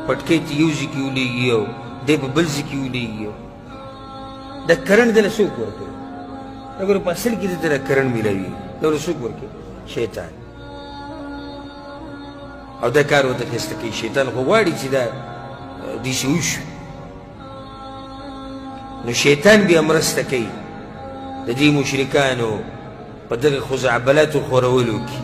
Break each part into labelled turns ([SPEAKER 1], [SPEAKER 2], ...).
[SPEAKER 1] پټکۍ ته یو ځای کې ولیږي او دی په بل ځای کې ولیږي دا کرنټ دله څوک ورکوي دا ګوره په اصل کې دته دا کرنټ میلاوي دا ورته څوک ورکوي شیطان او دا کار ورته ښایسته کوي شیطان خو غواړي چې دا داسې وشي نو شیطان بیا مرسته کوي د دې مشرکانو په دغه خزعبلاتو خورولو کې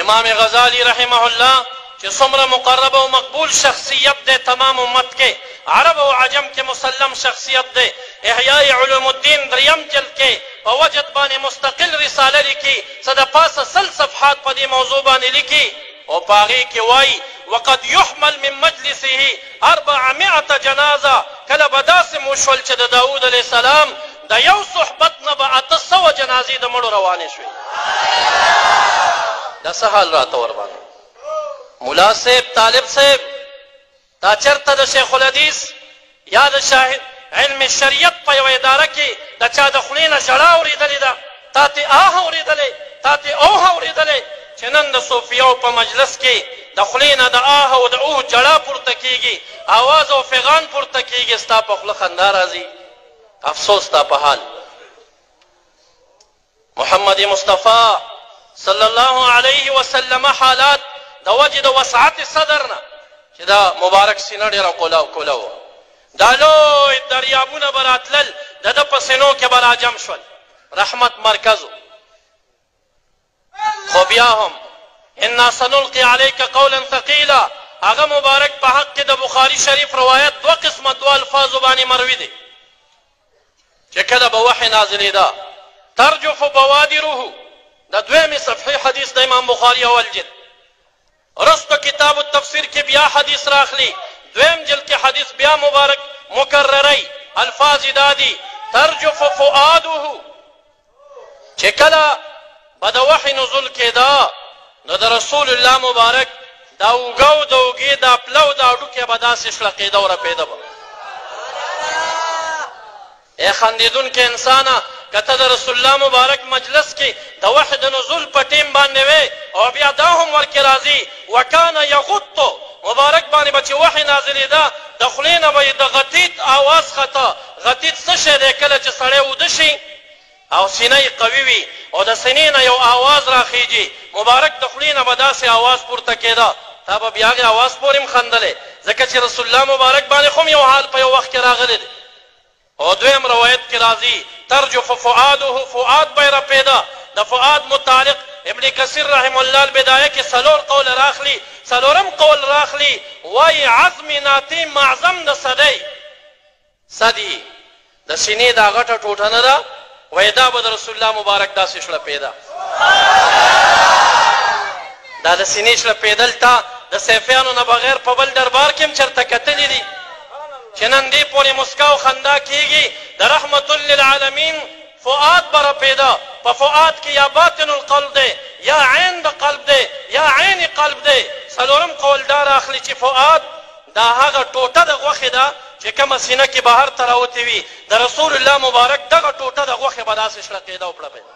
[SPEAKER 2] امام غزالی رحمه الله چې څومره مقرب او مقبول شخصیت دی تمام امت کې عرب او عجم کې مسلم شخصیت دی احیاء علوم الدین دریم جلد کې په وجد باندې مستقل رساله لیکي څه د پاسه 100 صفحات په دې موضوع باندې لیکي او په هغې کې وایي وقد يحمل من مجلسه 400 جنازه کله به داسې وشول چې د داود علیه السلام د یو صحبت نه به 800 جنازې د مړو روانې شوې دا څه حال راته ورباندې ملا صاحب طالب صاحب دا چېرته د شیخ الحدیث یا د شاهد علم شریعت په یوه اداره کې د چا د خولې نه ژړا اورېدلې ده تا تې آه اورېدلی تا تې اوه اورېدلی چې نن د صوفیاو په مجلس کې د خولې نه د آه او د اوه جړا پورته کېږي آواز او فغان پورته کېږي ستا په خوله خندا راځي افسوس ستا په حال محمد مصطفی صلی الله علیه وسلم حالات د وجې د وسعت صدر نه چې دا مبارک سینه ډېره کوله وه دا لوی دریابونه به راتلل د ده په سینو کې به راجم شول رحمت مرکز خو بیا هم انا سنلقي عليك قولا ثقيلا هغه مبارک په حق کې د بخاري شریف روایت 2 قسمه 2 الفاظو باندې مروي دی چې کله به وحی نازلېده ترجف بوادره د 2مې صفحې حدیث د امام بخاري اول جلد رستو کتاب التفسیر کې بیا حدیث راخلی 2م جلد کې حدیث بیا مبارک مکرری الفاظ دادي ترجف فؤاده چې کله به د وحی نزول کېده نو د رسول الله مبارک دا اوږه او د اوږې دا پله او دا هډوکې به داسې شلقېده او رپېده به ای خندېدونکې انسانه که ته د رسول الله مبارک مجلس کې د وحی د نزول په ټیم باندې وې او بیا دا هم ورکې راځي وکانه یغطو مبارک باندې به چې وحی نازلېده د خولې نه به یې د غتیت آواز خطه غتیت څه شی دی کله چې سړی اوده شي او سینه یې قوي وي او د سینې نه یو آواز راخیږي مبارک د خولې نه به داسې آواز پورته کېده تا به بیا هغې آواز پورې هم خندلی ځکه چې رسول الله مبارک باندې خو هم یو حال په یو وخت کې راغلی دی او 2م روایت کې راځي ترجف فؤاده فؤاد به یې رپېده د فؤاد متعلق ابن کثیر رحم الله البدایه کې 4 قول راخلي 4م قول راخلي وایي عظم ناطی معظم د صدی د سینې دا غټه ټوټه نه ده وایي دا به د رسول الله مبارک داسې شړپېده دا د سینې شړپېدل تا د سیفیانو نه بغیر په بل دربار کې هم چېرته کتلي دي چې نن دې پورې مسکا او خندا کېږي د رحمت للعالمین فؤاد به رپېده په فؤاد کې یا باطن القلب دی یا عین د قلب دی یا عین قلب دی 4م قول دا راخلي چې فؤاد دا هغه ټوټه د غوښې ده چې کومه سینه کې بهر ته راوتې وي د رسول الله مبارک دغه ټوټه د غوښې به داسې شړقېده او پړپېده